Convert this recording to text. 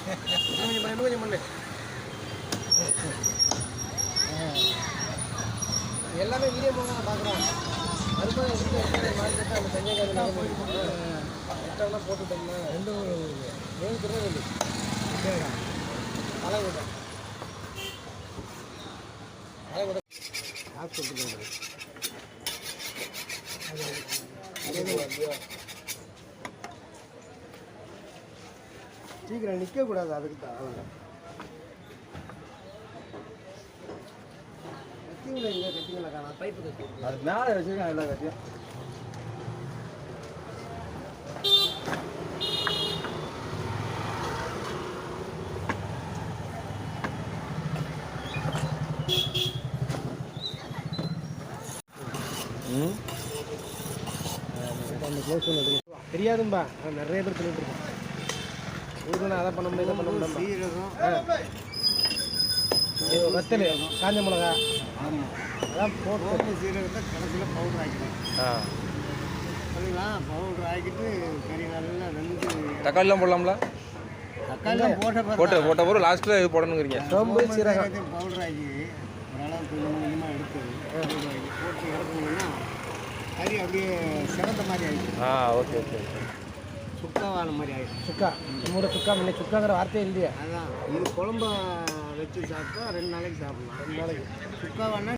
கொஞ்சம் பண்ணு. எல்லாமே வீடியோ மூலம் பார்க்குறோம். அதுமாதிரி மார்க்கெட்டாக அந்த தஞ்சைக்காரலாம் போட்டுட்டோம்னா ரெண்டு ஏழு திருநெல்வேலி அழகுடா அழகுடா காசு கொடுத்துருக்காங்க. சீக்கிரம் நிற்கக்கூடாது. அதுக்கு தான் அவங்க கட்டிங்களா இங்கே கட்டிங்களா காணா பைப்பு கட்டி அது மேலே வச்சுருக்காங்க எல்லா கட்டியும். அந்த க்ளோஸ் பண்ணி தெரியாதும்பா. நிறைய பேர் சொல்லிட்டு இருக்கோம். ஊருக்குன்னா அதை பண்ண முடியும், இதை பண்ண முடியும். வத்தல், காஞ்ச மிளகா, ஆமாம் அதான் போட்டு சீரகத்தை கடைசியில் பவுடர் ஆக்கிடும். சரிங்களா? பவுடர் ஆக்கிட்டு கறி நல்லா வெந்து தக்காளிலாம் போடலாம்ல? தக்காளிலாம் போட்ட பிறகு லாஸ்ட்டில் இது போடணுங்கிறீங்க. சோம்பு சீரகத்தையும் பவுடர் ஆக்கி ஓரளவு கொஞ்சம் கொஞ்சமாக எடுத்து பவுடர் ஆக்கி போட்டு இறக்கணுன்னா கறி அப்படியே சிறந்த மாதிரி ஆகிடும். Okay okay okay. சுக்காவான மாதிரி ஆகிடும். சுக்கா நம்மளோட சுக்கா முன்னே சுக்காங்கிற வார்த்தையே இல்லையா? அதான் இது குழம்ப வச்சு சாப்பிட்டா 2 நாளைக்கு சாப்பிடலாம். 2 நாளைக்கு சுக்காவானா